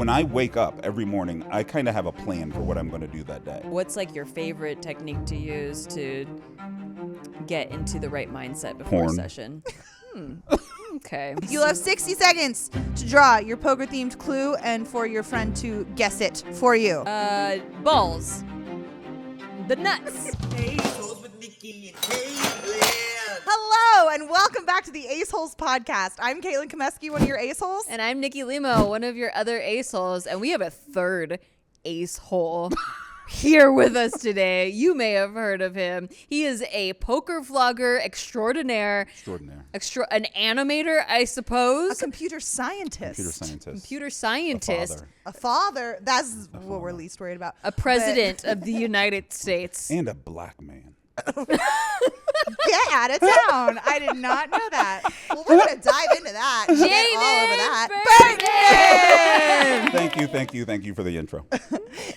when I wake up every morning, I kind of have a plan for what I'm going to do that day. What's like your favorite technique to use to get into the right mindset before a Porn. session? Okay. You'll have 60 seconds to draw your poker-themed clue and for your friend to guess it for you. Balls. The nuts. Hello, and welcome back to the Aceholes podcast. I'm Caitlin Komeski, one of your Aceholes. And I'm Nikki Limo, one of your other Aceholes, and we have a third Acehole here with us today. You may have heard of him. He is a poker vlogger extraordinaire. An animator, I suppose. A computer scientist. A father. That's what we're least worried about. A president of the United States. And a black man. Get out of town. I did not know that. Well, we're going to dive into that. Get all over that. Thank you for the intro.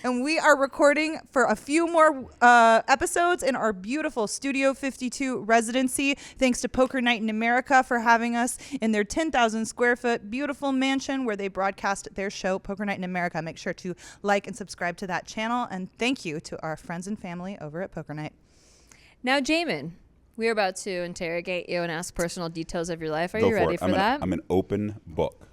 And we are recording for a few more episodes in our beautiful Studio 52 residency. Thanks to Poker Night in America for having us in their 10,000 square foot beautiful mansion where they broadcast their show, Poker Night in America. Make sure to like and subscribe to that channel. And thank you to our friends and family over at Poker Night. Now, Jaman, we're about to interrogate you and ask personal details of your life. Are you ready for that? I'm an open book.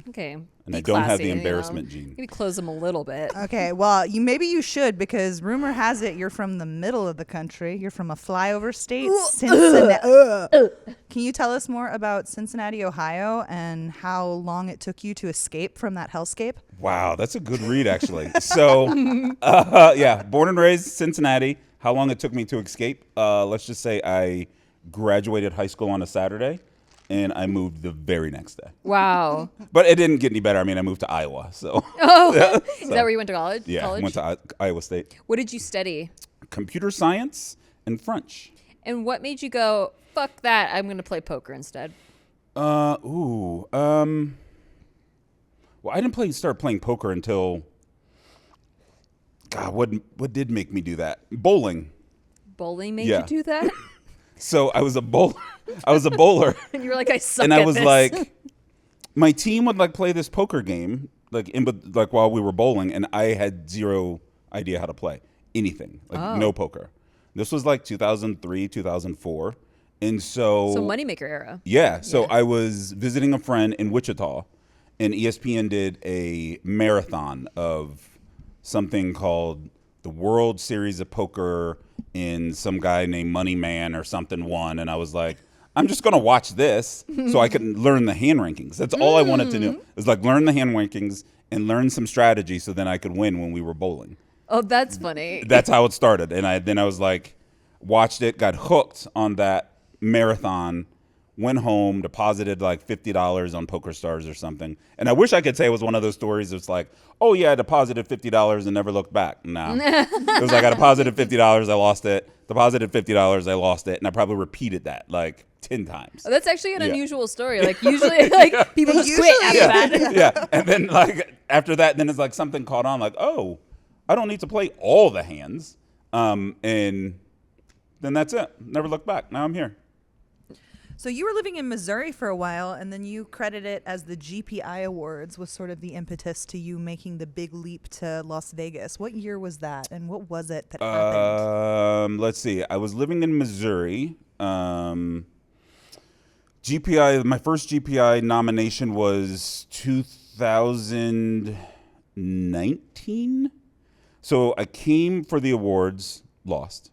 Okay. And I don't have the embarrassment gene. Maybe close them a little bit. Okay, well, maybe you should, because rumor has it you're from the middle of the country. You're from a flyover state, Cincinnati. Can you tell us more about Cincinnati, Ohio, and how long it took you to escape from that hellscape? Wow, that's a good read, actually. So, born and raised Cincinnati. How long it took me to escape? Let's just say I graduated high school on a Saturday, and I moved the very next day. Wow. But it didn't get any better. I mean, I moved to Iowa. So. Is that where you went to college? Yeah, I went to Iowa State. What did you study? Computer science and French. And what made you go, fuck that, I'm going to play poker instead? Well, I didn't start playing poker until... God, what did make me do that? Bowling. Bowling made you do that? So I was a bowler. And you were like, I suck and at I was this. like, my team would like play this poker game while we were bowling, and I had zero idea how to play anything, no poker. This was like 2003, 2004, and so moneymaker era. Yeah. So I was visiting a friend in Wichita, and ESPN did a marathon of something called the World Series of Poker, and some guy named Money Man or something won. And I was like, I'm just going to watch this so I can learn the hand rankings. That's all I wanted to do. It was like learn the hand rankings and learn some strategy so then I could win when we were bowling. Oh, that's funny. That's how it started. And I was like, watched it, got hooked on that marathon, went home, deposited like $50 on PokerStars or something. And I wish I could say it was one of those stories that's like, oh yeah, I deposited $50 and never looked back. No. It was like I deposited $50, I lost it. Deposited $50, I lost it. And I probably repeated that like 10 times. Oh, that's actually an unusual story. Like usually like people just quit after that. Yeah. And then like after that, then it's like something caught on like, oh, I don't need to play all the hands. And then that's it. Never looked back. Now I'm here. So you were living in Missouri for a while, and then you credit it as the GPI Awards was sort of the impetus to you making the big leap to Las Vegas. What year was that, and what was it that happened? Let's see. I was living in Missouri. GPI, my first GPI nomination was 2019. So I came for the awards, lost.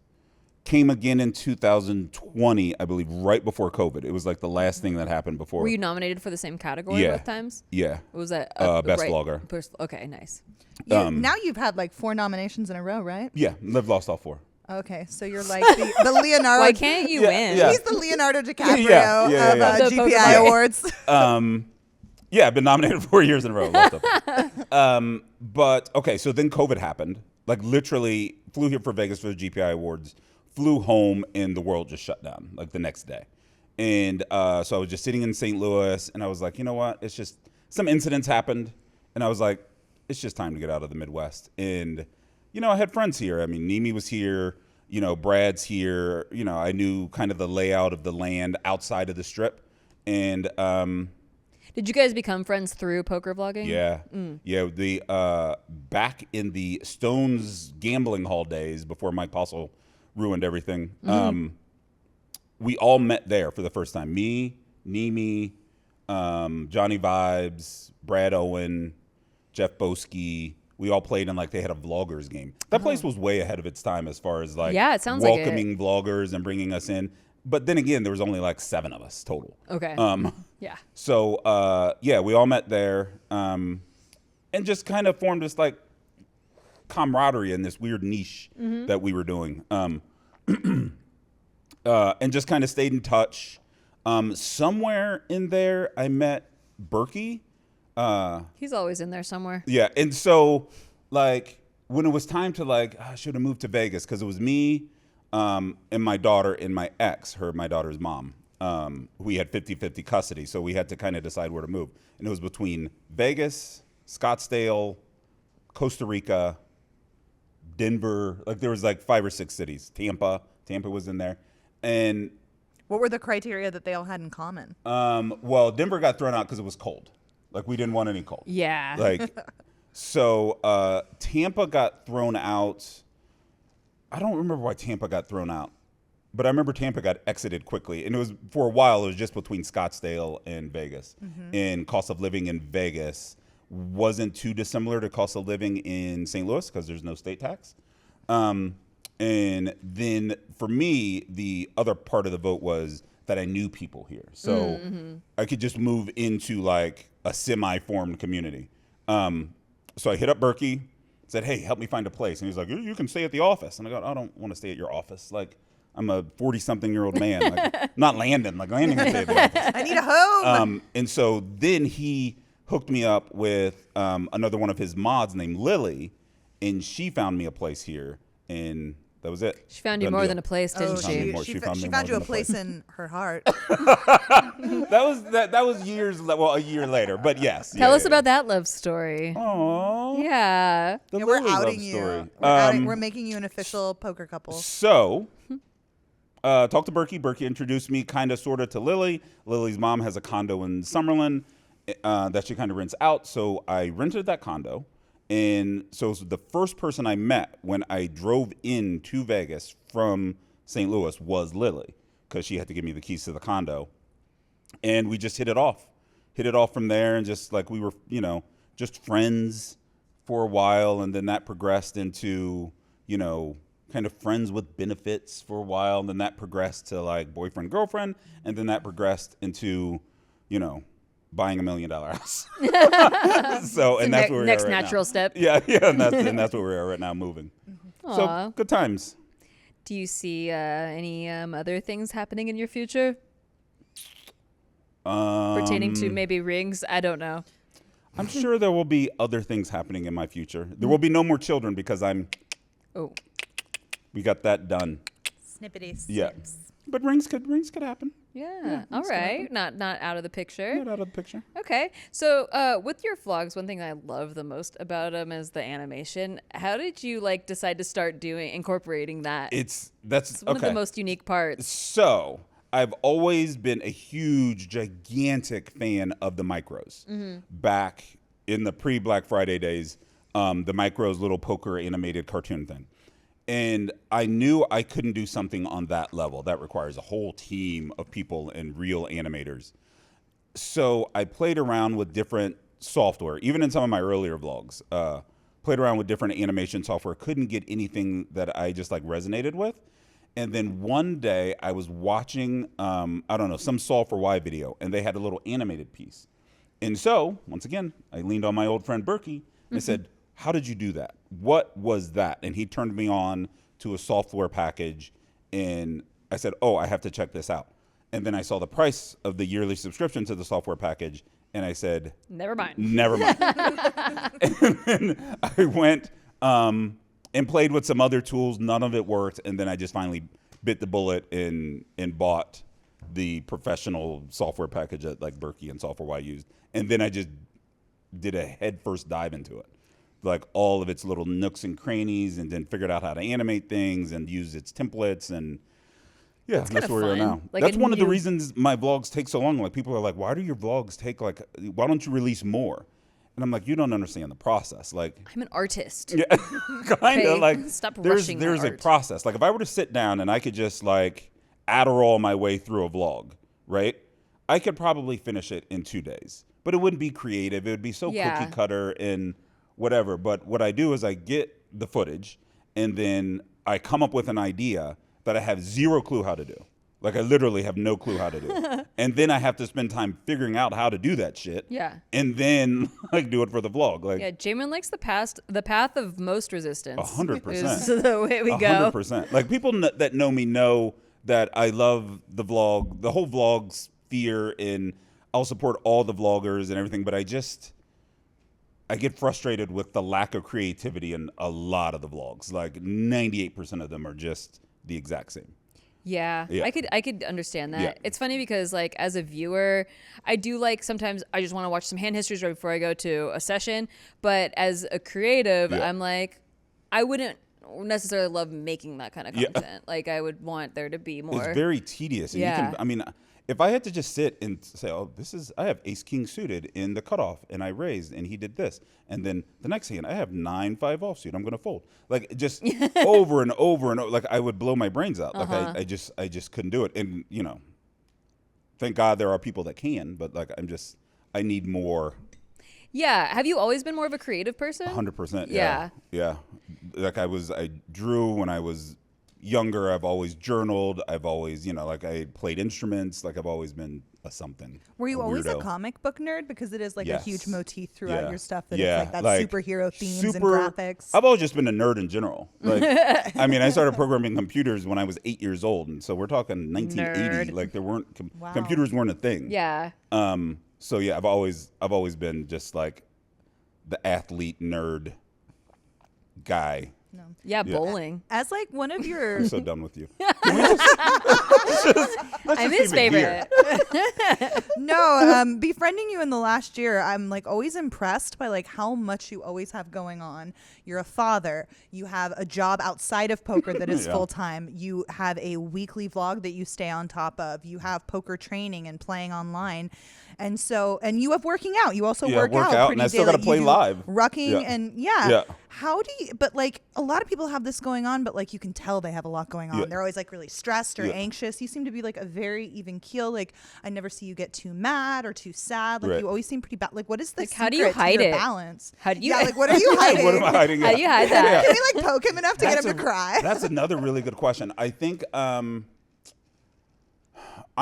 Came again in 2020, I believe, right before COVID. It was like the last thing that happened before. Were you nominated for the same category both times? Yeah. What was that? Best vlogger. Okay, nice. Now you've had like 4 nominations in a row, right? Yeah, I've lost all 4. Okay, so you're like the Leonardo. Why can't you win? Yeah. He's the Leonardo DiCaprio of The GPI Awards. Yeah, I've been nominated 4 years in a row. Lost them. But okay, so then COVID happened. Like literally flew here for Vegas for the GPI Awards. Flew home and the world just shut down like the next day. And so I was just sitting in St. Louis and I was like, you know what? It's just some incidents happened. And I was like, it's just time to get out of the Midwest. And, you know, I had friends here. I mean, Nimi was here, you know, Brad's here. You know, I knew kind of the layout of the land outside of the Strip. And Did you guys become friends through poker vlogging? Yeah. Yeah. The back in the Stones gambling hall days before Mike Postle ruined everything, we all met there for the first time. Me, Nimi, Johnny Vibes, Brad Owen, Jeff Boski. We all played in like they had a vloggers game. That place was way ahead of its time as far as like Yeah, it sounds like it. welcoming vloggers and bringing us in. But then again, there was only like 7 of us total. Okay. Yeah. So yeah, we all met there, and just kind of formed this like camaraderie in this weird niche that we were doing, and just kind of stayed in touch. Somewhere in there, I met Berkey. He's always in there somewhere. Yeah, and so like when it was time to like, I should have moved to Vegas because it was me, and my daughter and my ex, my daughter's mom. We had 50-50 custody, so we had to kind of decide where to move. And it was between Vegas, Scottsdale, Costa Rica, Denver. Like there was like 5 or 6 cities. Tampa was in there. And What were the criteria that they all had in common? well, Denver got thrown out because it was cold. Like we didn't want any cold. Yeah. Like so Tampa got thrown out. I don't remember why Tampa got thrown out, but I remember Tampa got exited quickly. And it was for a while, it was just between Scottsdale and Vegas. And cost of living in Vegas wasn't too dissimilar to cost of living in St. Louis because there's no state tax. And then for me, the other part of the vote was that I knew people here. So I could just move into like a semi-formed community. So I hit up Berkey, said, hey, help me find a place. And he was like, you can stay at the office. And I go, I don't want to stay at your office. Like, I'm a 40-something-year-old man. Like, not Landon. Like, Landon can stay at the office. I need a home. And so then he hooked me up with another one of his mods named Lily, and she found me a place here, and that was it. She found you Done more deal. than a place, didn't she? She found me found more you a than place in her heart. That was years, well, a year later, but yes. Tell us about that love story. Aww. Yeah. The Yeah, we're Lily love outing you. story. We're making you an official poker couple. So, talked to Berkey. Berkey introduced me kind of sort of to Lily. Lily's mom has a condo in Summerlin that she kind of rents out. So I rented that condo. And so it was the first person I met when I drove into Vegas from St. Louis was Lily because she had to give me the keys to the condo. And we just hit it off from there. And just like we were, just friends for a while. And then that progressed into, kind of friends with benefits for a while. And then that progressed to like boyfriend, girlfriend. And then that progressed into, buying $1 million house. So, and that's where we next are right natural now. step. Yeah, and that's where we are right now, moving. Aw. So good times. Do you see any other things happening in your future pertaining to maybe rings? I don't know. I'm sure there will be other things happening in my future. There will be no more children because we got that done. Snippety snips. Yeah. But rings could happen. Yeah. All right. Not out of the picture. Not out of the picture. Okay. So with your vlogs, one thing I love the most about them is the animation. How did you decide to start incorporating that? That's one of the most unique parts. So I've always been a huge, gigantic fan of the micros. Back in the pre-Black Friday days, the micros little poker animated cartoon thing. And I knew I couldn't do something on that level. That requires a whole team of people and real animators. So I played around with different software, even in some of my earlier vlogs. Played around with different animation software. Couldn't get anything that I just resonated with. And then one day I was watching, some Solve for Why video, and they had a little animated piece. And so, once again, I leaned on my old friend Berkey and I said, how did you do that? What was that? And he turned me on to a software package, and I said, I have to check this out. And then I saw the price of the yearly subscription to the software package, and I said, Never mind. And then I went and played with some other tools. None of it worked. And then I just finally bit the bullet and bought the professional software package that Berkey and Solve for Why used. And then I just did a head first dive into it. All of its little nooks and crannies, and then figured out how to animate things and use its templates. And Yeah, That's that's kinda where we are fun. now. Like That's a one of the new- reasons my vlogs take so long. Like people are like, why do your vlogs take like, why don't you release more? And I'm like, you don't understand the process. Like, I'm an artist. yeah, kind Okay, of like stop there's rushing my a art. process. Like if I were to sit down and I could just like Adderall my way through a vlog, right? I could probably finish it in 2 days, but it wouldn't be creative. It would be so Yeah. cookie cutter and whatever. But what I do is I get the footage and then I come up with an idea that I have zero clue how to do. Like I literally have no clue how to do. And then I have to spend time figuring out how to do that shit. Yeah. And then like do it for the vlog. Like Yeah, Jaman likes the path of most resistance. 100%. Is the way we go. 100%. Like people that know me know that I love the vlog, the whole vlog sphere, and I'll support all the vloggers and everything. But I get frustrated with the lack of creativity in a lot of the vlogs. Like 98% of them are just the exact same. Yeah, Yeah. I could understand that. Yeah. It's funny because like as a viewer, I do like sometimes I just want to watch some hand histories right before I go to a session. But as a creative, Yeah. I'm like, I wouldn't necessarily love making that kind of Yeah. content. Like I would want there to be more. It's very tedious. And Yeah. you can, I mean, if I had to just sit and say, oh, I have ace king suited in the cutoff and I raised and he did this. And then the next hand, I have 9-5 offsuit. I'm going to fold. Like just over and over and over. Like I would blow my brains out. Like I just couldn't do it. And, you know, thank God there are people that can, but like I need more. Yeah. Have you always been more of a creative person? 100%. Yeah. Yeah. Like I drew when I was younger. I've always journaled. I've always, like I played instruments. Like I've always been a something. Were you always a weirdo. comic book nerd? Because it is like a huge Yes. motif throughout Yeah. your stuff that Yeah. it's like that Like, superhero themes and super- graphics. I've always just been a nerd in general. Like, I mean, I started programming computers when I was 8 years old, and so we're talking 1980. Nerd. Like there weren't Wow. computers weren't a thing. Yeah. So yeah, I've always been just like the athlete nerd guy. Yeah, bowling. As like one of your I'm so done with you. I'm his keep it here. favorite. befriending you in the last year, I'm like always impressed by like how much you always have going on. You're a father. You have a job outside of poker that is Yeah. full time. You have a weekly vlog that you stay on top of. You have poker training and playing online. And you have working out. You also Yeah, work out and pretty I still daily. gotta play You do live. rucking Yeah. and Yeah. How do you? But like a lot of people have this going on, but like you can tell they have a lot going on. Yeah. They're always like really stressed or Yeah. anxious. You seem to be like a very even keel. Like I never see you get too mad or too sad. Like Right. you always seem pretty bad. Like what is the Like, how do you secret to hide your it? balance? How do you- Yeah, like what are you hiding? What am I hiding? How do you hide that? Can we like poke him enough to get him to cry? That's another really good question. I think I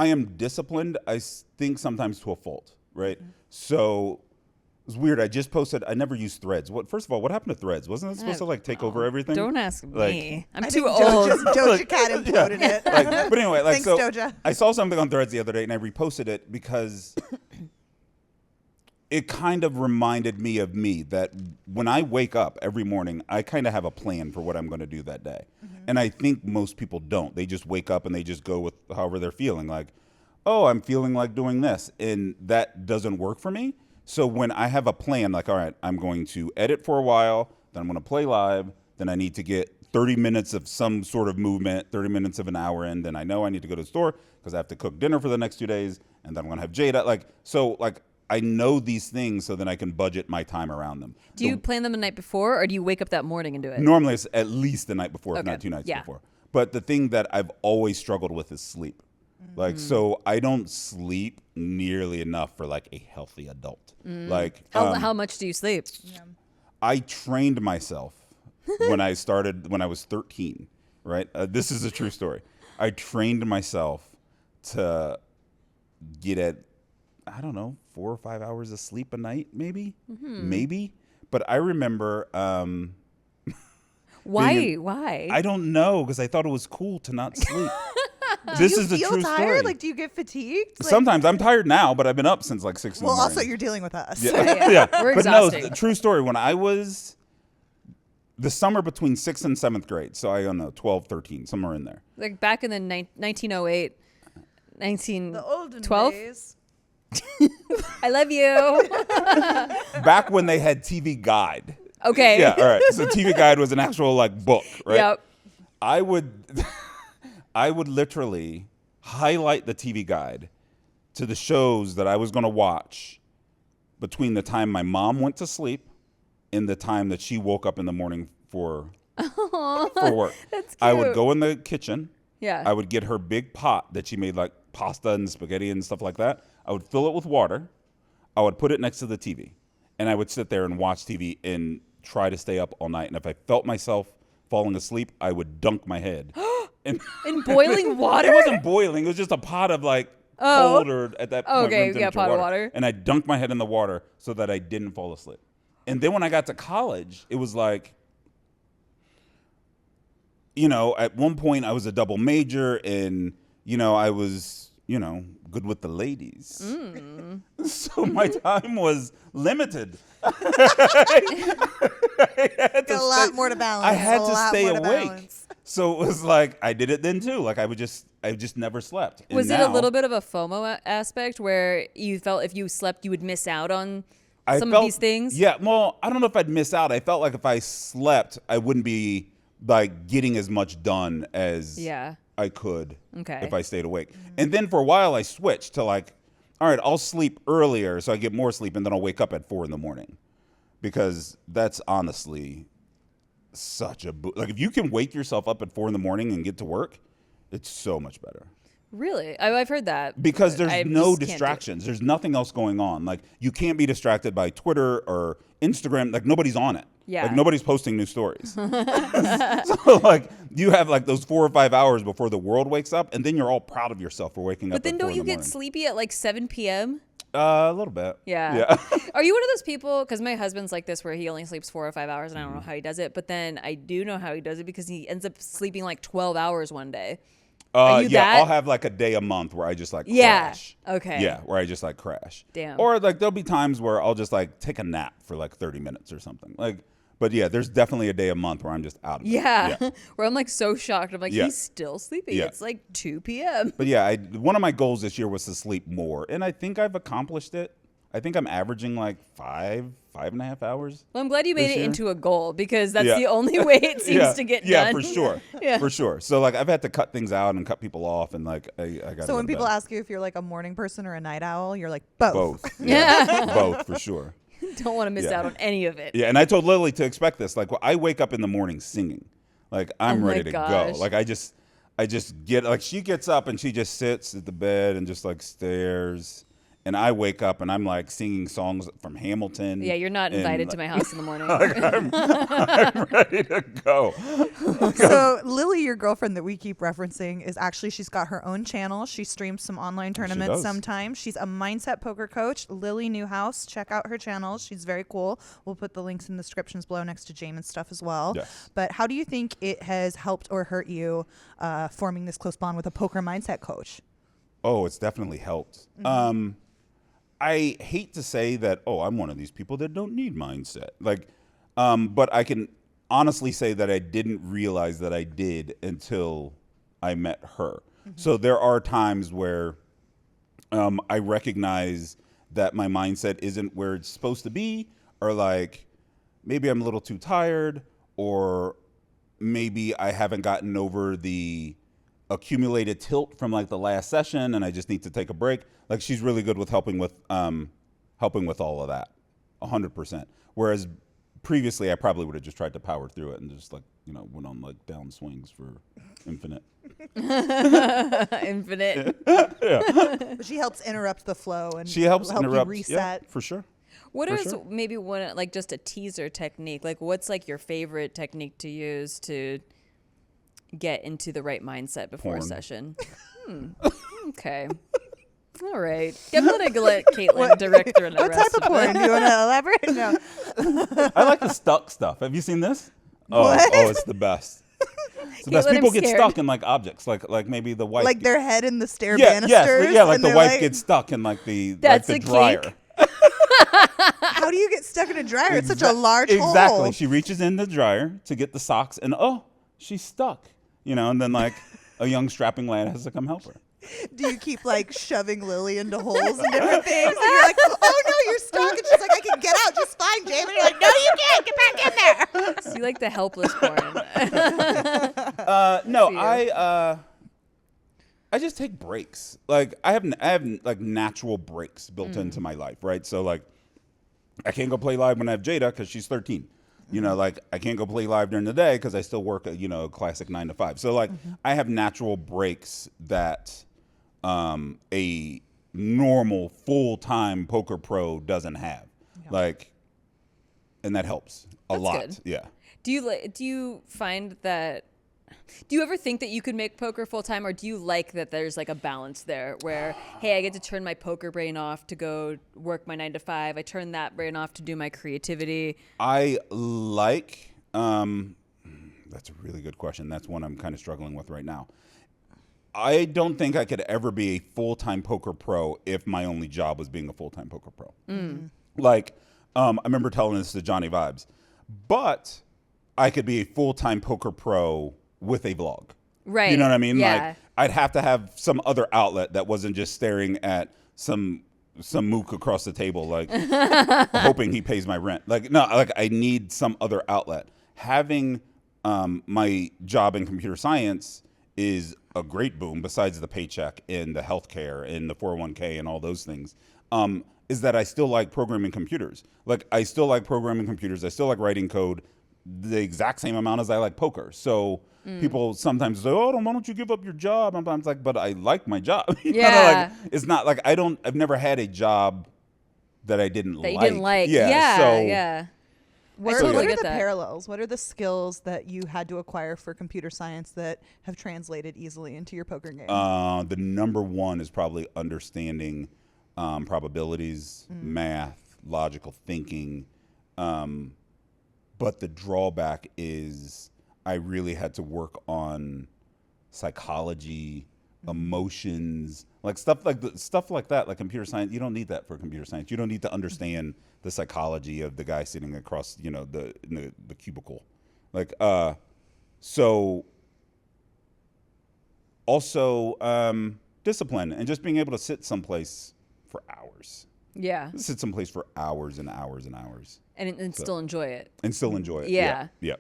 am disciplined. I think sometimes to a fault, right? So it's weird. I just posted. I never used Threads. First of all, what happened to Threads? Wasn't it supposed to like take over everything? Don't ask Like- me. I'm I too think old. Doja Cat imploded it. But anyway, like Thanks, so, Doja. I saw something on Threads the other day and I reposted it because it kind of reminded me of me that when I wake up every morning, I kind of have a plan for what I'm going to do that day. And I think most people don't. They just wake up and they just go with however they're feeling. Like, oh, I'm feeling like doing this. And that doesn't work for me. So when I have a plan, like, all right, I'm going to edit for a while, then I'm going to play live, then I need to get 30 minutes of some sort of movement, 30 minutes of an hour in, then I know I need to go to the store because I have to cook dinner for the next 2 days, and then I'm going to have Jada. I know these things so then I can budget my time around them. Do you plan them the night before, or do you wake up that morning and do it? Normally it's at least the night before, if Okay. not 2 nights Yeah. before. But the thing that I've always struggled with is sleep. Like, so I don't sleep nearly enough for like a healthy adult. Like, How much do you sleep? I trained myself when I was 13, right? This is a true story. I trained myself to get at, I don't know, 4 or 5 hours of sleep a night, maybe. But I remember, Why? I don't know, because I thought it was cool to not sleep. This Do you is the feel true tired? story. Like do you get fatigued? Like, Sometimes I'm tired now, but I've been up since like 6 in the well, morning. also you're dealing with us. Yeah. Yeah, we're But no, exhausting. the true story. When I was the summer between 6th and 7th grade, so I don't know, 12, 13, somewhere in there. Like back in the 1908, The olden 12? days. I love you. Back when they had TV Guide. Okay. Yeah, all right. So TV Guide was an actual like book, right? Yep. I would I would literally highlight the TV guide to the shows that I was going to watch between the time my mom went to sleep and the time that she woke up in the morning for work. That's cute. I would go in the kitchen. Yeah. I would get her big pot that she made like pasta and spaghetti and stuff like that. I would fill it with water. I would put it next to the TV. And I would sit there and watch TV and try to stay up all night. And if I felt myself falling asleep, I would dunk my head. In boiling water? It wasn't boiling. It was just a pot of like cold or at that point okay, room temperature pot of water. And I dunked my head in the water so that I didn't fall asleep. And then when I got to college, it was like, you know, at one point I was a double major and, you know, I was, you know, good with the ladies. So my time was limited. Got a lot more to balance. I had to stay more to awake. balance. So it was like I did it then too. Like I just never slept. And Was it a now, little bit of a FOMO aspect where you felt if you slept, you would miss out on I some felt, of these things? Yeah, well, I don't know if I'd miss out. I felt like if I slept, I wouldn't be like getting as much done as I could if I stayed awake. And then for a while I switched to like, all right, I'll sleep earlier so I get more sleep and then I'll wake up at 4 a.m. because that's honestly such a like if you can wake yourself up at 4 a.m. and get to work, it's so much better. Really? I've heard that. Because there's I no just can't do it. distractions. There's nothing else going on. Like you can't be distracted by Twitter or Instagram. Like nobody's on it. Yeah. Like nobody's posting new stories. So like you have like those 4 or 5 hours before the world wakes up, and then you're all proud of yourself for waking up. But then at 4 don't you in the get morning. sleepy at like 7 p.m.? A little bit. Yeah. Are you one of those people? Because my husband's like this, where he only sleeps 4 or 5 hours, and I don't know how he does it. But then I do know how he does it because he ends up sleeping like 12 hours one day. Are you that? I'll have like a day a month where I just like Yeah. crash. Okay. Yeah, where I just like crash. Damn. Or like there'll be times where I'll just like take a nap for like 30 minutes or something. Like, but yeah, there's definitely a day a month where I'm just out of it. Yeah. Where I'm like so shocked. I'm like, Yeah. he's still sleeping. Yeah. It's like 2 p.m. But yeah, one of my goals this year was to sleep more, and I think I've accomplished it. I think I'm averaging like 5.5 hours. Well, I'm glad you made this it year. into a goal because that's Yeah. the only way it seems to get done. Yeah, for sure. Yeah. For sure. So like I've had to cut things out and cut people off, and like I got. So when people ask you if you're like a morning person or a night owl, you're like both. both, yeah, both for sure. Don't want to miss Yeah. out on any of it. Yeah, and I told Lily to expect this. Like I wake up in the morning singing, like I'm Oh my ready to gosh. go. Like I just get like she gets up and she just sits at the bed and just like stares. And I wake up and I'm like singing songs from Hamilton. Yeah, you're not and, invited to like, my house in the morning. I'm ready to go. So Lily, your girlfriend that we keep referencing, is actually, she's got her own channel. She streams some online tournaments does. sometimes. She's a mindset poker coach, Lily Newhouse. Check out her channel. She's very cool. We'll put the links in the descriptions below next to Jaman's stuff as well. Yes. But how do you think it has helped or hurt you forming this close bond with a poker mindset coach? Oh, it's definitely helped. I hate to say that, oh, I'm one of these people that don't need mindset. Like, but I can honestly say that I didn't realize that I did until I met her. So there are times where I recognize that my mindset isn't where it's supposed to be, or like maybe I'm a little too tired, or maybe I haven't gotten over the accumulated tilt from like the last session and I just need to take a break. Like she's really good with helping with all of that 100%. Whereas previously I probably would have just tried to power through it and just like, you know, went on like down swings for infinite. Infinite. But she helps interrupt the flow and She helps help interrupt. you reset. Yeah, for sure. What For is sure. maybe one like just a teaser technique? Like what's like your favorite technique to use to get into the right mindset before a Porn. session? Okay. All right. I'm going to let Caitlin direct her. What type of porn? Do you want to elaborate? No. I like the stuck stuff. Have you seen this? Oh, What? oh, it's the best. It's the best. Caitlin, I'm People get scared. stuck in like objects, like maybe the wife. Like their head in the stair yeah, banisters? yeah, like and the they're wife like, gets stuck in like the That's like the a dryer. kink? How do you get stuck in a dryer? It's such a large Exactly. hole. She reaches in the dryer to get the socks, and oh, she's stuck. You know, and then like a young strapping lad has to come help her. Do you keep like shoving Lily into holes and different things? And you're like, oh no, you're stuck. And she's like, I can get out just fine, Jamie. You're like, no, you can't. Get back in there. So you like the helpless porn. No, See ya. I just take breaks. Like I have like natural breaks built into my life, right? So like I can't go play live when I have Jada because she's 13. You know, like I can't go play live during the day because I still work a classic 9 to 5. So like I have natural breaks that a normal full-time poker pro doesn't have. Like, and that helps a lot. Good. Yeah. Do you find that? Do you ever think that you could make poker full time, or do you like that there's like a balance there where, hey, I get to turn my poker brain off to go work my 9 to 5. I turn that brain off to do my creativity. I like, that's a really good question. That's one I'm kind of struggling with right now. I don't think I could ever be a full-time poker pro if my only job was being a full-time poker pro. Like, I remember telling this to Johnny Vibes, but I could be a full-time poker pro with a vlog. Right. You know what I mean? Yeah. Like, I'd have to have some other outlet that wasn't just staring at some mook across the table, like hoping he pays my rent. Like, no, like I need some other outlet. Having my job in computer science is a great boom besides the paycheck and the healthcare and the 401k and all those things. Is that I still like programming computers. Like I still like programming computers. I still like writing code the exact same amount as I like poker. So people sometimes say, oh, why don't you give up your job? I'm like, but I like my job. You know, Yeah. like, it's not like I've never had a job that I didn't That like. you didn't like. Yeah. So, Yeah. What I totally are get the that. parallels? What are the skills that you had to acquire for computer science that have translated easily into your poker game? The number one is probably understanding probabilities, math, logical thinking. But the drawback is I really had to work on psychology, emotions, like stuff like that. Like computer science, you don't need that for computer science. You don't need to understand the psychology of the guy sitting across, the cubicle. Like, so also discipline and just being able to sit someplace for hours. Yeah. Sit someplace for hours and hours and hours. And still enjoy it. And still enjoy it. Yeah. Yeah.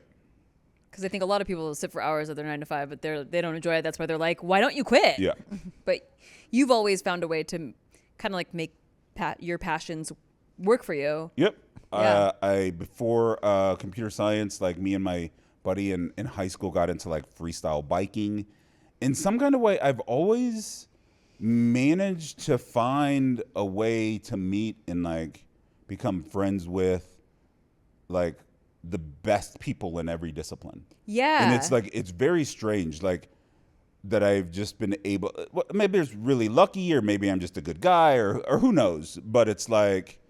Because I think a lot of people sit for hours at their 9 to 5, but they don't enjoy it. That's why they're like, why don't you quit? Yeah. But you've always found a way to kind of like make your passions work for you. Yep. Yeah. I before computer science, like me and my buddy in high school got into like freestyle biking. In some kind of way, I've always managed to find a way to meet and like become friends with like the best people in every discipline. Yeah. And it's like, it's very strange, like that I've just been able, well, maybe it's really lucky or maybe I'm just a good guy or who knows, but it's like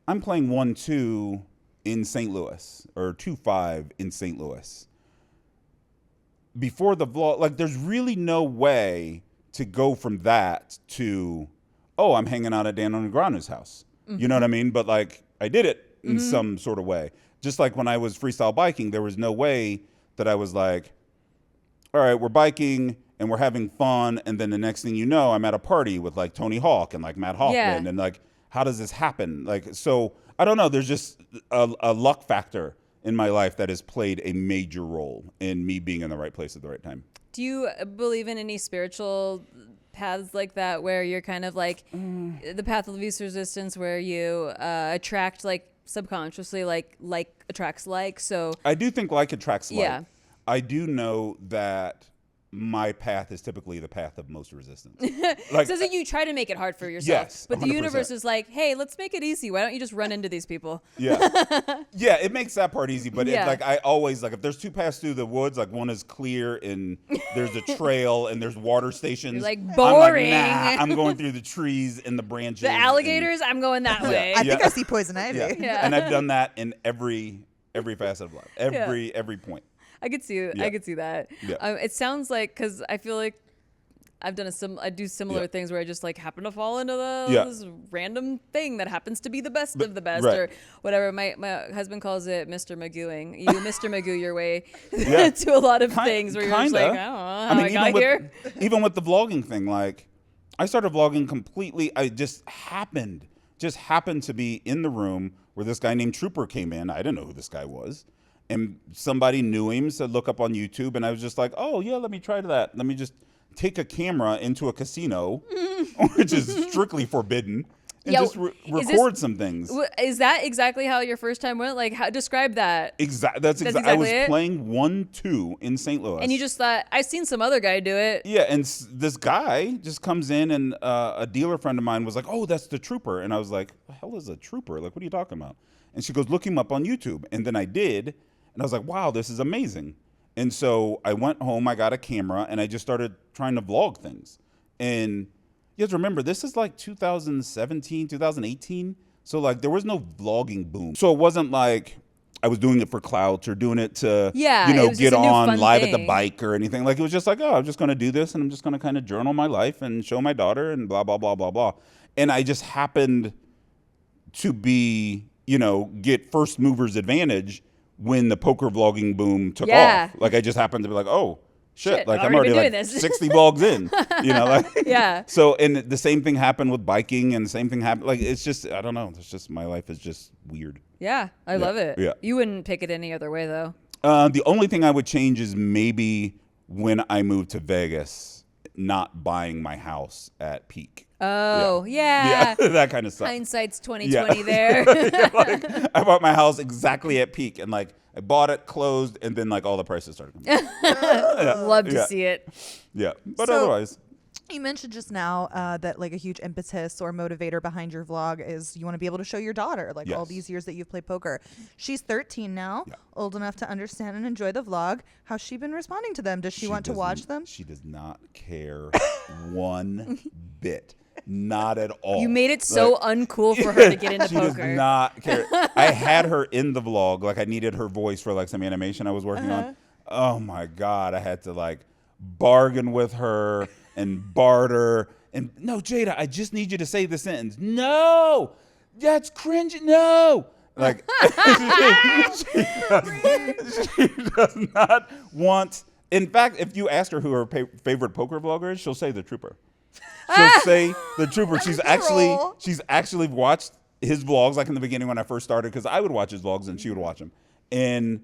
I'm playing 1-2 in St. Louis or 2-5 in St. Louis. Before the vlog, like there's really no way to go from that to, oh, I'm hanging out at Dan Negreanu's house. You know what I mean? But like I did it in some sort of way. Just like when I was freestyle biking, there was no way that I was like, all right, we're biking and we're having fun. And then the next thing you know, I'm at a party with like Tony Hawk and like Matt Hoffman. Yeah. And like, how does this happen? Like, so I don't know. There's just a luck factor in my life that has played a major role in me being in the right place at the right time. Do you believe in any spiritual paths like that where you're kind of like the path of least resistance where you attract like subconsciously like attracts like? So I do think like attracts like. Yeah. I do know that my path is typically the path of most resistance. Like, so that you try to make it hard for yourself. Yes, but the 100%. universe is like, hey, let's make it easy. Why don't you just run into these people? yeah, yeah, it makes that part easy. But Yeah. it, like I always like if there's two paths through the woods, like one is clear and there's a trail and there's water stations. You're like, I'm boring. Nah, I'm going through the trees and the branches. The alligators, I'm going that way. I think I see poison ivy. Yeah. Yeah. And I've done that in every facet of life, every point. I could see Yeah. I could see that. Yeah. It sounds like, because I feel like I've done I do similar Yeah. things where I just like happen to fall into Yeah. this random thing that happens to be the best of the best right. or whatever. My husband calls it Mr. Magooing. You Mr. Magoo your way Yeah. to a lot of things where you're just like, I don't know how I got here. Even with the vlogging thing, like I started vlogging completely. I just happened to be in the room where this guy named Trooper came in. I didn't know who this guy was. And somebody knew him, said, look up on YouTube. And I was just like, oh, yeah, let me try that. Let me just take a camera into a casino, which is strictly forbidden, and Yeah, just record some things. Is that exactly how your first time went? Like, describe that. That's exactly. I was it? playing 1-2 in St. Louis, And you just thought, I've seen some other guy do it. yeah. And this guy just comes in, and a dealer friend of mine was like, "Oh, that's the Trooper," and I was like, "The hell is a Trooper? Like, what are you talking about?" And she goes, "Look him up on YouTube," and then I did, and I was like, "Wow, this is amazing." And so I went home, I got a camera, and I just started trying to vlog things. And you have to remember, this is like 2017, 2018. So like there was no vlogging boom. So it wasn't like I was doing it for clout or doing it to, Yeah, you know, it was get just a new on fun live at the thing. bike or anything. Like it was just like, oh, I'm just going to do this and I'm just going to kind of journal my life and show my daughter and blah, blah, blah, blah, blah. And I just happened to be, you know, get first mover's advantage when the poker vlogging boom took Yeah. off. Like I just happened to be like, oh, shit, like I've I'm already already been like doing this. 60 vlogs in, you know, like Yeah. So, and the same thing happened with biking, and the same thing happened. Like it's just, I don't know. It's just my life is just weird. Yeah, I love it. yeah. You wouldn't pick it any other way, though. The only thing I would change is maybe when I moved to Vegas, not buying my house at peak. Oh, yeah. That kind of stuff. Hindsight's 2020 there. Like, I bought my house exactly at peak, and like I bought it, closed, and then like all the prices started coming down. Love to Yeah. see it. Yeah, but So- otherwise, You mentioned just now that like a huge impetus or motivator behind your vlog is you want to be able to show your daughter like all Yes. these years that you've played poker. She's 13 now, Yeah. old enough to understand and enjoy the vlog. How's she been responding to them? Does she want to watch them? She does not care one bit. Not at all. You made it so Like, uncool for her to get into she poker. does not care. I had her in the vlog. Like I needed her voice for like some animation I was working on. Oh my God. I had to like bargain with her and barter. And no, Jada, I just need you to say the sentence. No, that's cringe. No. Like she does not want. In fact, if you ask her who her favorite poker vlogger is, she'll say the Trooper. She'll say the Trooper. She's actually watched his vlogs like in the beginning when I first started because I would watch his vlogs and she would watch them. And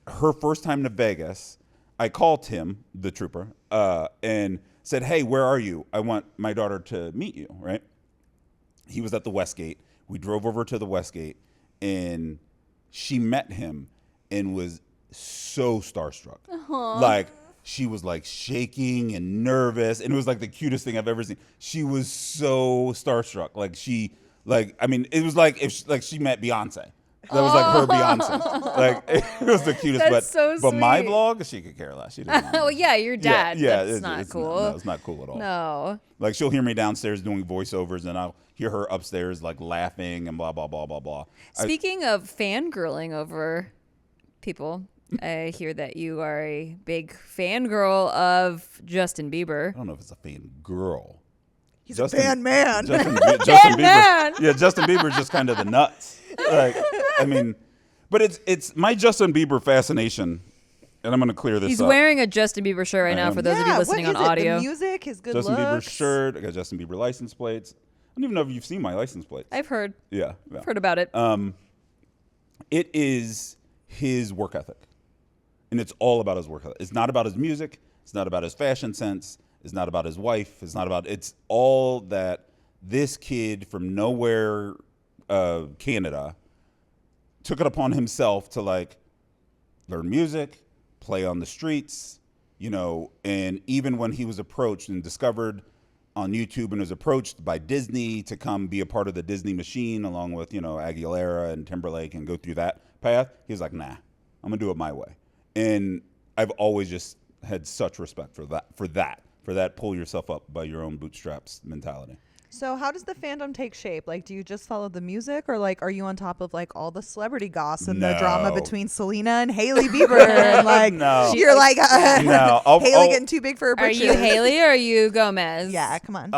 her first time to Vegas, I called him, the Trooper, and said, "Hey, where are you? I want my daughter to meet you." Right? He was at the Westgate. We drove over to the Westgate, and she met him and was so starstruck. Like. She was like shaking and nervous, and it was like the cutest thing I've ever seen. She was so starstruck. I mean, it was like if she met Beyonce. That was like her Beyonce. Like it was the cutest. That's so but my sweet. vlog, she could care less. She doesn't. Well, yeah, your dad. Yeah, That's not cool. No, it's not cool at all. No. Like she'll hear me downstairs doing voiceovers, and I'll hear her upstairs like laughing and blah blah blah blah blah. Speaking of fangirling over people, I hear that you are a big fangirl of Justin Bieber. I don't know if it's a fan girl. He's a fan man. Justin Bieber. man. Yeah, Justin Bieber's just kind of the nuts. Like, I mean, but it's my Justin Bieber fascination, and I'm going to clear this He's up. wearing a Justin Bieber shirt right I now am. for those of you listening on what is audio. it? The music, his good Justin Bieber looks. shirt. I got Justin Bieber license plates. I don't even know if you've seen my license plates. I've heard Yeah. about it. It is his work ethic. And it's all about his work ethic. It's not about his music. It's not about his fashion sense. It's not about his wife. It's all that this kid from nowhere, Canada, took it upon himself to like learn music, play on the streets, you know, and even when he was approached and discovered on YouTube and was approached by Disney to come be a part of the Disney machine along with, you know, Aguilera and Timberlake and go through that path, he was like, nah, I'm gonna do it my way. And I've always just had such respect for that pull yourself up by your own bootstraps mentality. So how does the fandom take shape? Like, do you just follow the music, or like, are you on top of like all the celebrity goss and the drama No. between Selena and Hailey Bieber? And like, No. you're like, No, Hailey getting too big for her Are britches. you Haley or are you Gomez? Yeah, come on.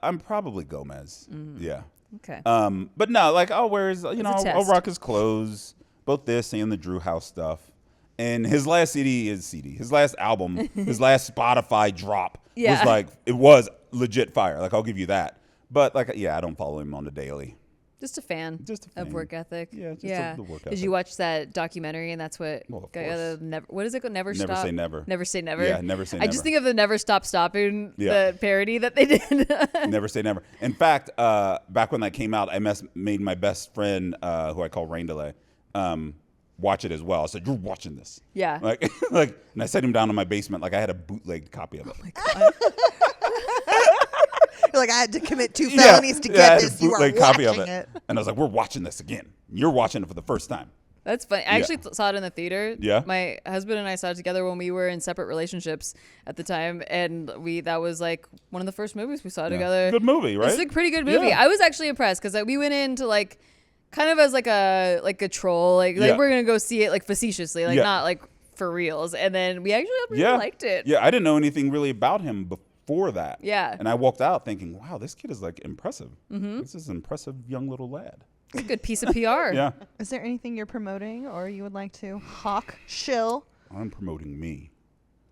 I'm probably Gomez. Yeah. Okay. But no, like I'll wear his, you know, a I'll test. rock his clothes, both this and the Drew House stuff. And his last his last album, his last Spotify drop Yeah. was legit fire. Like I'll give you that. But like, yeah, I don't follow him on the daily. Just a fan. Just a of fan. work ethic. Yeah, just the work Did you ethic. watch that documentary and that's what Well, of got you course. never, what is it called? Never Never Stop? Say Never. Never Say Never. Yeah, Never Say I just Never. think of the Never Stop Stopping, Yeah. the parody that they did. Never say never. In fact, back when that came out, I made my best friend, who I call Rain Delay, watch it as well. I said, "You're watching this." Yeah. Like, and I set him down in my basement, like I had a bootleg copy of it. You're like, I had to commit 2 felonies to I get had a this. You are bootleg watching copy of it. And I was like, "We're watching this again. You're watching it for the first time." That's funny. I actually saw it in the theater. Yeah? My husband and I saw it together when we were in separate relationships at the time, and that was like one of the first movies we saw together. Good movie, right? It's a pretty good movie. Yeah. I was actually impressed because we went into like kind of as like a troll, like Yeah. we're gonna go see it like facetiously, like Yeah. not like for reals, and then we actually really liked it. Yeah, I didn't know anything really about him before that. Yeah. And I walked out thinking, wow, this kid is like impressive. This is an impressive young little lad. It's a good piece of PR. Yeah. Is there anything you're promoting or you would like to shill? I'm promoting me.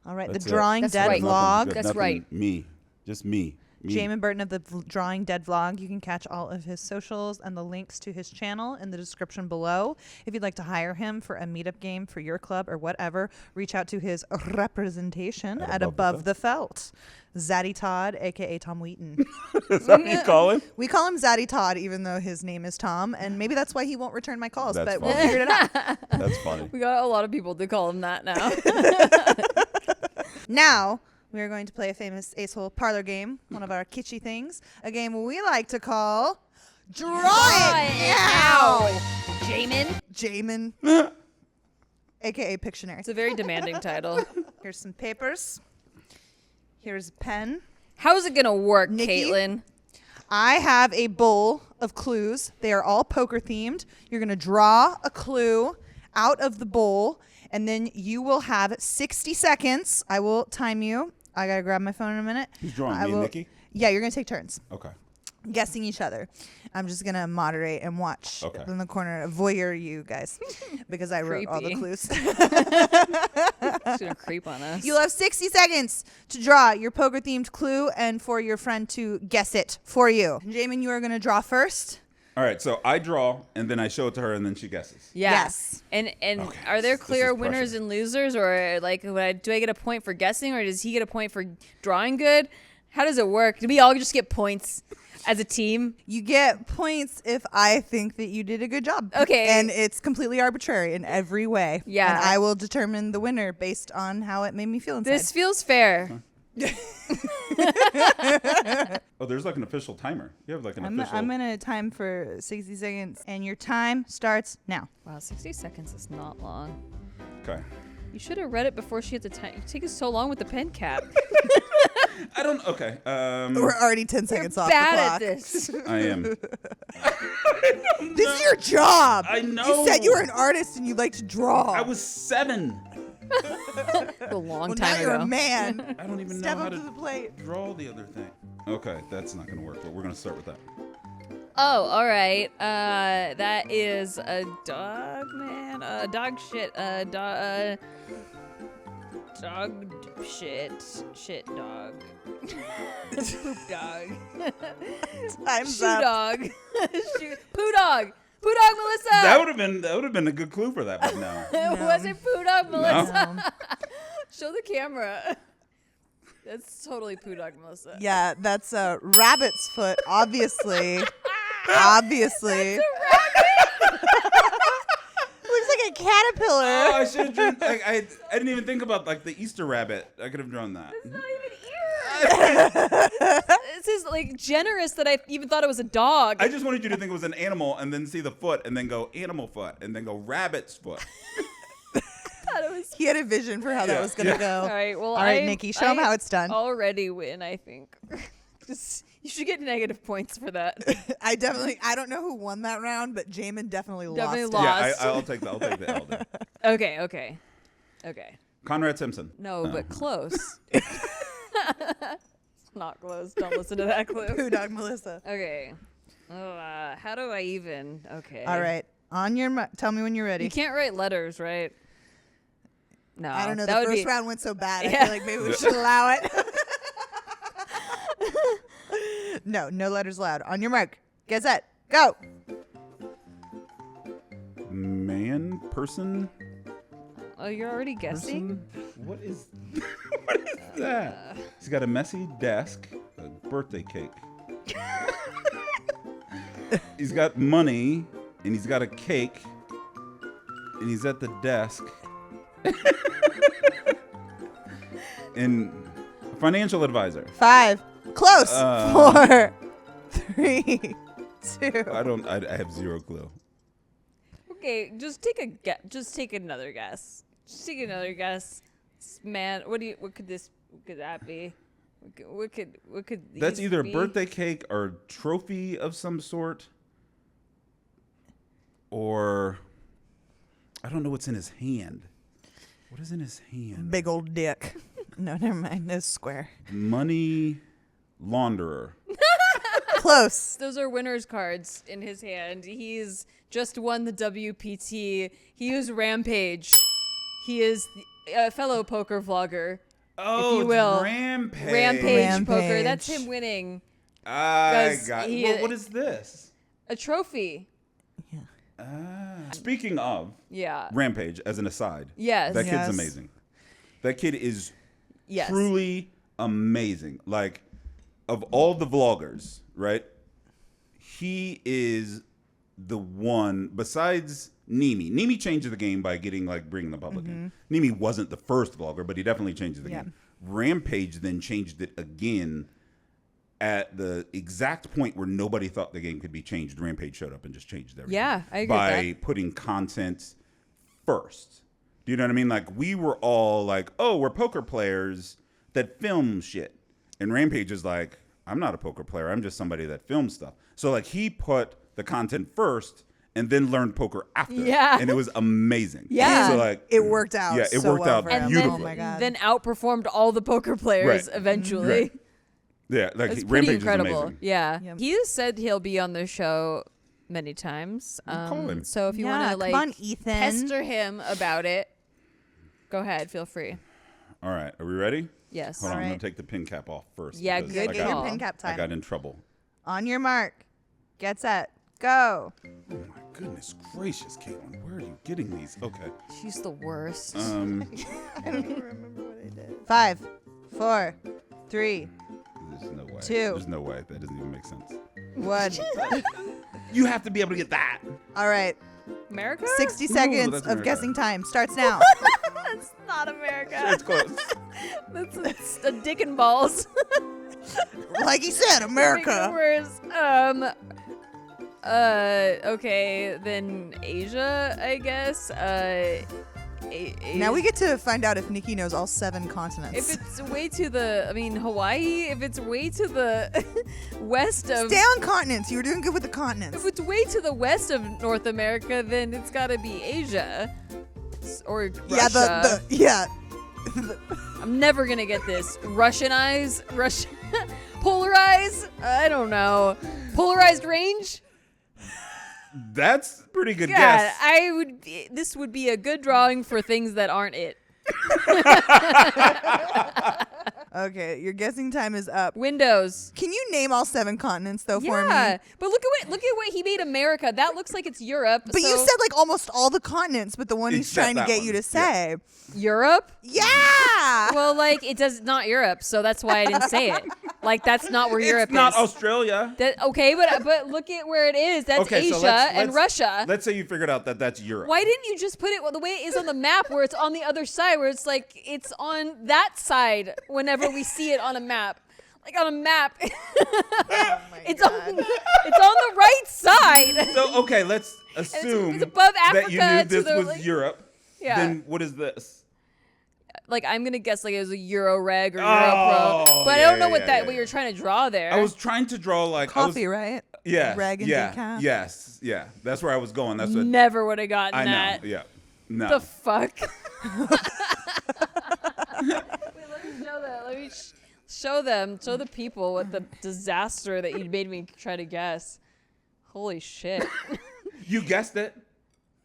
All right, That's the it. Drawing That's Dead right. vlog. Got That's nothing- right. Me. Just me. Jaman Burton of the Drawing Dead vlog. You can catch all of his socials and the links to his channel in the description below. If you'd like to hire him for a meetup game for your club or whatever, reach out to his representation at Above the Felt. Zaddy Todd, aka Tom Wheaton. Is that what you call him? We call him Zaddy Todd, even though his name is Tom, and maybe that's why he won't return my calls. That's but we'll funny. figure it out. That's funny. We got a lot of people to call him that now. Now, we are going to play a famous Acehole parlor game, one of our kitschy things, a game we like to call Draw It Now! Jaman. Jaman, aka Pictionary. It's a very demanding title. Here's some papers. Here's a pen. How's it gonna work, Nikki? Caitlin? I have a bowl of clues. They are all poker themed. You're going to draw a clue out of the bowl, and then you will have 60 seconds. I will time you. I got to grab my phone in a minute. Who's drawing? I Me and will- Nikki? Yeah, you're going to take turns Okay. guessing each other. I'm just going to moderate and watch Okay. in the corner, voyeur you guys, because I wrote all the Creepy. clues. It's gonna creep on us. You'll have 60 seconds to draw your poker themed clue and for your friend to guess it for you. Jamin, you are going to draw first. All right, so I draw, and then I show it to her, and then she guesses. Yes. And Okay, are there this clear is winners pressure. and losers, or like do I get a point for guessing, or does he get a point for drawing good? How does it work? Do we all just get points as a team? You get points if I think that you did a good job. Okay. And it's completely arbitrary in every way. Yeah. And I will determine the winner based on how it made me feel inside. This feels fair. Oh, there's like an official timer. You have like an I'm official. going to time for 60 seconds, and your time starts now. Wow, 60 seconds is not long. Okay. You should have read it before she hit the time. You take so long with the pen cap. I don't. Okay. We're already 10 seconds off Bad the at clock. this. I am. This is your job. I know. You said you were an artist and you like to draw. I was 7. A long well, time now you're ago. a man. I don't even Step know how up to to the plate. draw the other thing. Okay, that's not gonna work, but we're gonna start with that. Oh, all right. That is a dog, man. Dog shit. Dog shit dog. Poop dog. Time's Shoe up. dog. Poo dog. Poo dog Melissa. That would have been a good clue for that, but no. Was it Poo dog Melissa? No. Show the camera. That's totally Poo dog Melissa. Yeah, that's a rabbit's foot, obviously. Obviously. Looks like a caterpillar. Oh, I should have drawn. Like, I didn't even think about like the Easter rabbit. I could have drawn that. It's not even ear. This is like generous that I even thought it was a dog. I just wanted you to think it was an animal, and then see the foot, and then go animal foot, and then go rabbit's foot. thought it was. He had a vision for how that was going to go. All right, well, All right, Nikki, show him how it's done. Already win, I think. You should get negative points for that. I don't know who won that round, but Jamin definitely Definitely lost. lost. Yeah, I'll take the elder. Okay. Conrad Simpson. No, but close. It's not close. Don't listen to that clue. Poo dog Melissa. Okay. How do I even? Okay. All right. On your tell me when you're ready. You can't write letters, right? No. I don't know. that The would first be- round went so bad. I Yeah. feel like maybe we should allow it. No letters allowed. On your mark. Get set. Go. Man, person, Oh, you're already guessing? person. What is that? He's got a messy desk, a birthday cake. He's got money, and he's got a cake, and he's at the desk. And a financial advisor. 5. Close. 4, 3, 2. I have zero clue. Okay, just take a guess. Just take another guess. Just take another guess. Man, what could that be? What could That's these either a be? birthday cake or a trophy of some sort, or I don't know what's in his hand. What is in his hand? Big old dick. No, never mind. No square. Money launderer. Close. Those are winner's cards in his hand. He's just won the WPT. He is Rampage. He is a fellow poker vlogger. Oh, you will. it's Rampage. Rampage poker. Rampage. That's him winning. I 'Cause got. he- What is this? A trophy. Speaking of Yeah. Rampage, as an aside, Yes. that Yes. kid's amazing. That kid is Yes. truly amazing. Like, of all the vloggers, right? He is the one, besides Nimi. Nimi changed the game by bringing the public in. Nimi wasn't the first vlogger, but he definitely changed the Yeah. game. Rampage then changed it again at the exact point where nobody thought the game could be changed. Rampage showed up and just changed everything. Yeah, I agree with by that. putting content first. Do you know what I mean? Like, we were all like, oh, we're poker players that film shit. And Rampage is like, I'm not a poker player. I'm just somebody that films stuff. So, like, he put the content first and then learned poker after. Yeah. And it was amazing. Yeah. So, like, It worked out. Yeah, it so worked well out for him. And beautifully. Oh my god. then outperformed all the poker players Right. eventually. Right. Yeah, like, It's pretty Rampage incredible. is amazing. Yeah. Yep. He has said he'll be on the show many times. Call him. So if you Yeah, want to come like on, Ethan. pester him about it, go ahead. Feel free. All right. Are we ready? Yes. Hold on. I'm right. going to take the pin cap off first. Yeah, because good I Get got- call. your pin cap I time. got in trouble. On your mark. Get set. Go. Oh my goodness gracious, Caitlin, where are you getting these? Okay. She's the worst. I don't even remember what I did. 5, 4, 3, There's no way. 2. There's no way. That doesn't even make sense. 1. You have to be able to get that. All right. America? 60 seconds that's of America. guessing time starts now. That's not America. It's close. That's a dick and balls. Like he said, Make it America. worse. Okay, then Asia, I guess. Now we get to find out if Nikki knows all 7 continents. If it's way to the, Hawaii. If it's way to the west of, Stay on continents. You were doing good with the if continents. it's way to the west of North America, then it's got to be Asia or Russia. Yeah, I'm never gonna get this. Russian polarize. I don't know. Polarized range. That's a pretty good God, guess. This would be a good drawing for things that aren't it. Okay, your guessing time is up. Windows. Can you name all 7 continents though for me? Yeah, but look at what he made America. That looks like it's Europe. But you said like almost all the continents, but the one he's Except trying to that get one. you to Yeah. say. Europe. Yeah. Well, like it does not Europe, so that's why I didn't say it. Like that's not where Europe It's not is. Australia. Okay, but look at where it is. That's Okay, Asia so let's- and Russia. Let's say you figured out that that's Europe. Why didn't you just put it the way it is on the map, where it's on the other side, where it's like it's on that side whenever we see it on a map, like on a map. It's on the right side. So, okay, let's assume it's above that you Africa knew to this the, was like- Europe. Yeah. Then what is this? Like I'm gonna guess like it was a Euro Reg or Euro Oh, Pro, but I yeah, don't know yeah, what yeah. you're trying to draw there. I was trying to draw like Coffee, right? Yeah. Reg and yeah. decaf. Yes. Yeah. That's where I was going. That's what Never would have gotten I know. that. Yeah. No. The fuck. Wait, let me show that. Let me show the people what the disaster that you made me try to guess. Holy shit. You guessed it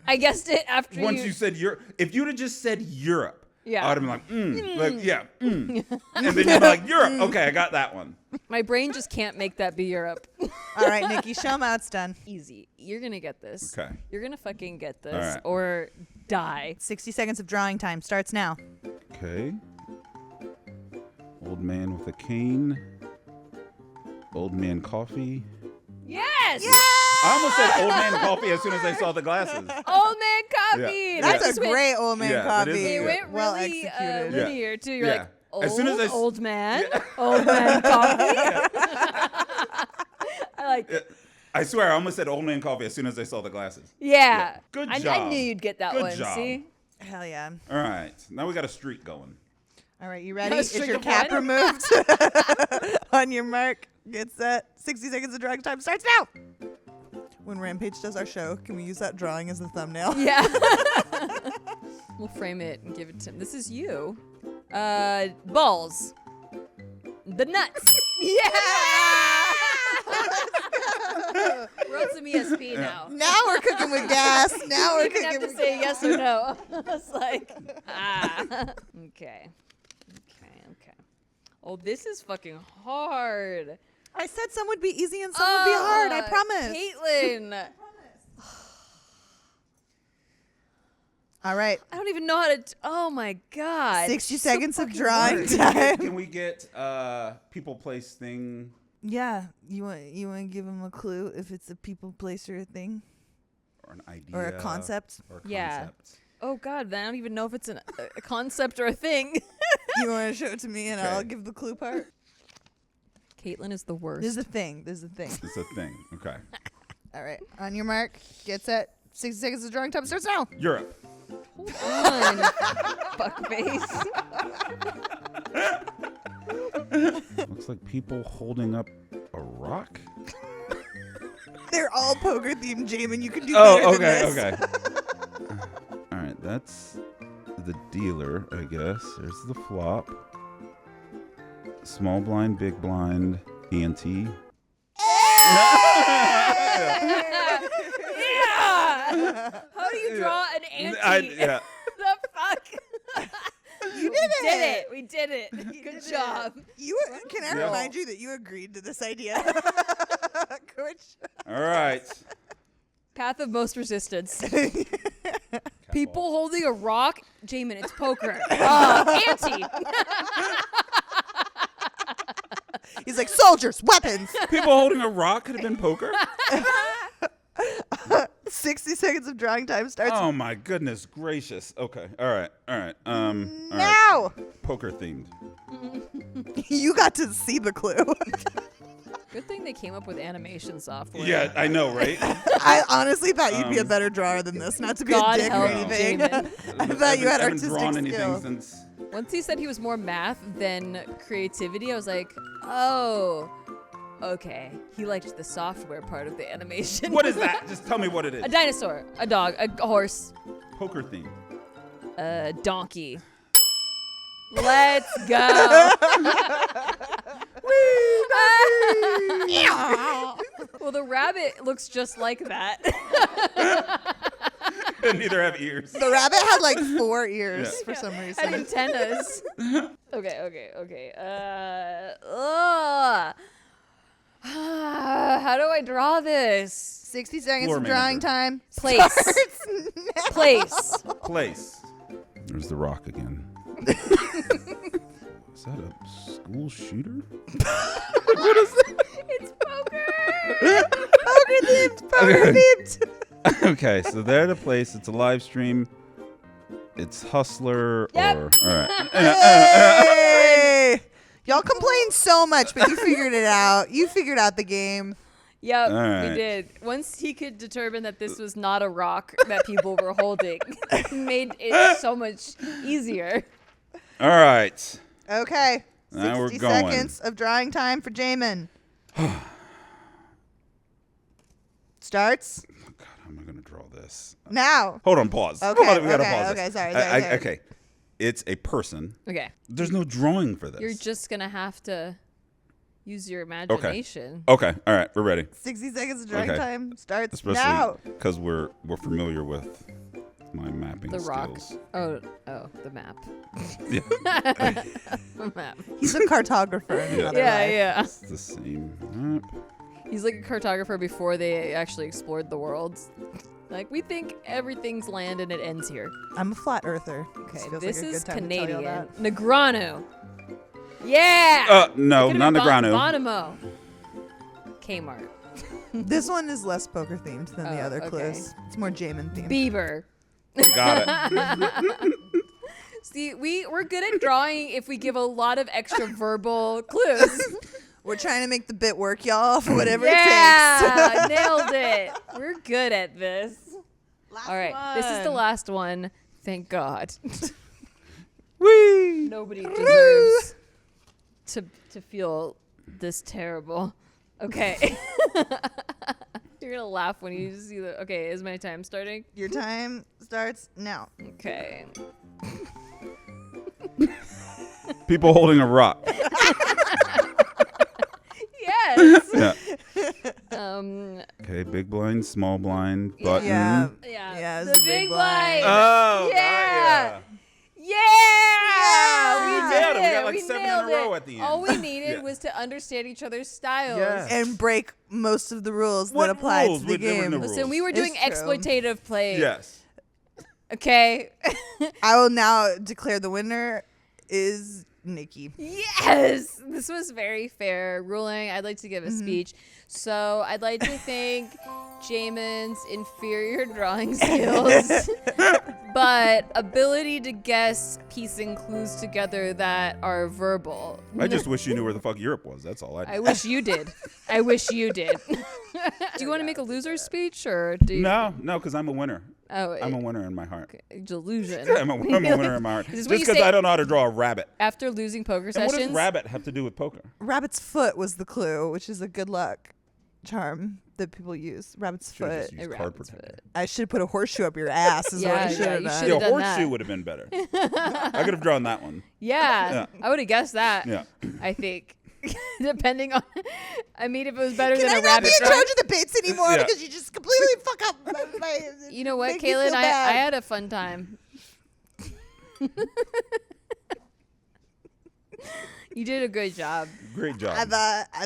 I guessed it after once you said Europe. If you'd have just said Europe, Yeah. I would have been like, like, yeah, and then you'd be like, Europe. Okay, I got that one. My brain just can't make that be Europe. All right, Nikki, show 'em how it's done. Easy. You're going to get this. Okay. You're going to fucking get this All right. or die. 60 seconds of drawing time starts now. Okay. Old man with a cane. Old man coffee. Yes! I almost said old man coffee as soon as I saw the glasses. Old man coffee. Yeah. That's Just a went- great old man Yeah, that is coffee. It good. went Well really executed. linear, too. You're Yeah. like, old, As soon as I s- old man, old man coffee. I like it. I swear, I almost said old man coffee as soon as I saw the glasses. Yeah. Good I job. knew you'd get that Good one. job. See? Hell yeah. All right. Now we got a streak going. All right, you ready? No Is string your of cap one. removed? On your mark, get set. 60 seconds of drawing time starts now. When Rampage does our show, can we use that drawing as the thumbnail? Yeah. We'll frame it and give it to him. This is you. Balls. The nuts. Yeah. We're on some ESP now. Now we're cooking with gas. Now we're You even have cooking to with say yes or no. It's like, Okay. Oh, this is fucking hard. I said some would be easy and some would be hard. I promise. Caitlin. All right. I don't even know how to. Oh my god. 60 It's so seconds of fucking drawing hard. time. Can we get people, place, thing? Yeah. You want to give them a clue if it's a people, place, or a thing? Or an idea? Or a concept? Or a Yeah. concept. Oh god, then I don't even know if it's a concept or a thing. You want to show it to me and Okay. I'll give the clue part? Caitlin is the worst. There's a thing. There's a thing. It's a thing. Okay. All right. On your mark, get set. 60 seconds of drawing time starts now. Europe. Hold on, fuckface. Looks like people holding up a rock. They're all poker themed, Jamin. You can do better Oh, than okay, this. okay. All right, that's the dealer, I guess. There's the flop. Small blind, big blind, ENT. Yeah. How do you draw an ante? Yeah. The fuck? You did it. We did it. Good job. Can I Yeah. remind you that you agreed to this idea? Coach. All right. Path of most resistance. People holding a rock. Jamin, it's poker. Ante. He's like, soldiers, weapons. People holding a rock could have been poker. 60 seconds of drawing time starts Oh my goodness gracious. Okay. All right. All right. All right. now. Poker themed. You got to see the clue. Good thing they came up with animation software. Yeah, I know, right? I honestly thought you'd be a better drawer than this. Not to be God a dick or help anything. Jamin. I thought you had I haven't artistic drawn anything skill. since. Once he said he was more math than creativity, I was like, oh, okay. He liked the software part of the animation. What is that? Just tell me what it is. A dinosaur, a dog, a horse, Poker themed. a donkey. Let's go. Well, the rabbit looks just like that. Neither have ears. The rabbit had like 4 ears Yeah. for some And reason. antennas. Okay. How do I draw this? 60 seconds Floor of drawing manager. time. Place. Starts now. Place. Place. There's the rock again. Is that a school shooter? It's poker. Poker themed. Poker themed. Okay, so they're the place. It's a live stream. It's Hustler Yep. or all right. Hey! Y'all complain so much, but you figured it out. You figured out the game. Yep, All right. we did. Once he could determine that this was not a rock that people were holding, it made it so much easier. All right. Okay. Now we're 60 going. seconds of drawing time for Jamin. Starts God, how am I gonna draw this? now. Hold on, pause. Okay, Hold on, we gotta okay, pause okay, this. sorry, I- okay. okay. It's a person. Okay, There's no drawing for this. you're just gonna have to use your imagination. Okay. All right. We're ready. 60 seconds of drawing Okay. time starts Especially now. because we're familiar with my mapping The rock. skills. Oh, the map. Yeah. The map. He's a cartographer in another Yeah, life. yeah. It's the same map. He's like a cartographer before they actually explored the world. Like, we think everything's land and it ends here. I'm a flat earther. Okay, feels this like a is good time to tell you all Canadian. that. Negrano. Yeah! No, not Negrano. Bonamo. Kmart. This one is less poker themed than the Oh, other okay. clues. It's more Jaman themed. Bieber. Got it. See, we're good at drawing if we give a lot of extra verbal clues. We're trying to make the bit work, y'all, for whatever it Yeah, takes. nailed it. We're good at this. All right, this is the one. last one. Thank God. Whee! Nobody deserves to feel this terrible. Okay. You're gonna laugh when you see the. Okay, is my time starting? Your time starts now. Okay. People holding a rock. Yes. Yeah. Um. Okay, big blind, small blind, button. Yeah. Yeah. Yeah, the it's a big big blind. blind. Oh, Yeah. Yeah. Yeah. We We did nailed it. We it. got like We 7 in nailed a row it. at the end. All we needed Yeah. was to understand each other's styles. Yeah. And break most of the rules What that apply rules? to the We'd never game. know Listen, we were It's doing true. exploitative play. Yes. Okay. I will now declare the winner is Nikki. Yes, this was very fair ruling. I'd like to give a speech. So I'd like to thank Jamon's inferior drawing skills, but ability to guess piecing clues together that are verbal. I just wish you knew where the fuck Europe was. That's all I I wish you did. I wish you did. Do you want to make a loser's speech or do you? No, because I'm a winner. Oh, I'm a winner in my heart. delusion. I'm a winner in my heart. Is this Just what you because say I don't know how to draw a rabbit. after losing poker And what sessions? does rabbit have to do with poker? Rabbit's foot was the clue, which is a good luck charm that people use. Rabbit's Should've foot. just used A card rabbit's protector. I should have put a horseshoe up your ass. Is what Yeah, I should yeah, have you done. should've Yeah, done horseshoe that. would have been better. I could have drawn that one. Yeah, Yeah. I would have guessed that. Yeah. I think, depending on. I mean, if it was better Can than I a not rabbit be in drawing. charge of the bits anymore Yeah. because you just completely fuck up my You know what, make me Kaylin? feel I bad. had a fun time. You did a good job. Great job. I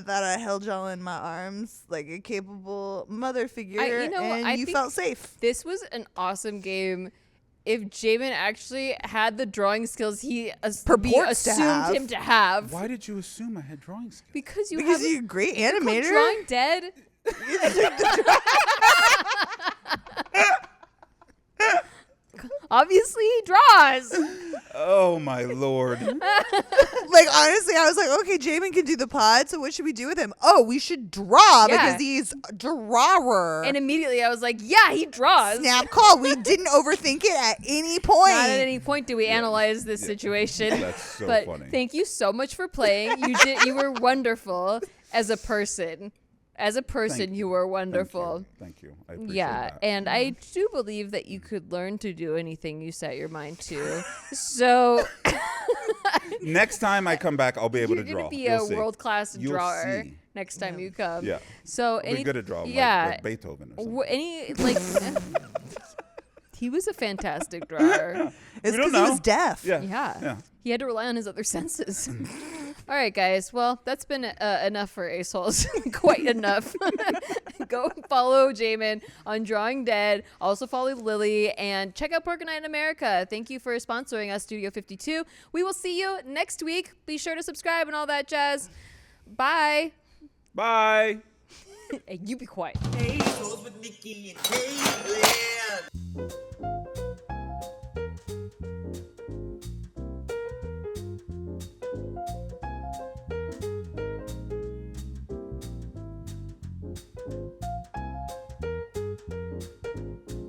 thought I held y'all in my arms like a capable mother figure, you know what, and I you think- felt safe. This was an awesome game. If Jamin actually had the drawing skills he Purports to assumed have. him to have, Why did you assume I had drawing skills? because you Because have you're a great called animator. Drawing Dead. Obviously, he draws. Oh my lord. Like honestly, I was like, okay, Jamin can do the pod, so what should we do with him? Oh, we should draw Yeah. because he's a drawer. And immediately I was like, yeah, he draws. Snap call. We didn't overthink it at any point. Not at any point do we analyze this situation. That's so but funny. thank you so much for playing. You were wonderful as a person. As a person, you were wonderful. Thank you. I appreciate Yeah, that. and I do believe that you could learn to do anything you set your mind to. So Next time I come back, I'll be able you're to draw. gonna be You'll a see. world-class You'll drawer see. next time you come. Yeah. So I'll be good at drawing like Beethoven or something. any like he was a fantastic drawer. It's We don't because he was know. deaf. Yeah. Yeah. He had to rely on his other senses. All right, guys. Well, that's been enough for Aceholes. Quite enough. Go follow Jamin on Drawing Dead. Also follow Lily and check out Pork Night in America. Thank you for sponsoring us, Studio 52. We will see you next week. Be sure to subscribe and all that jazz. Bye. Bye. Hey, you be quiet. Aceholes with Nikki and Caitlin.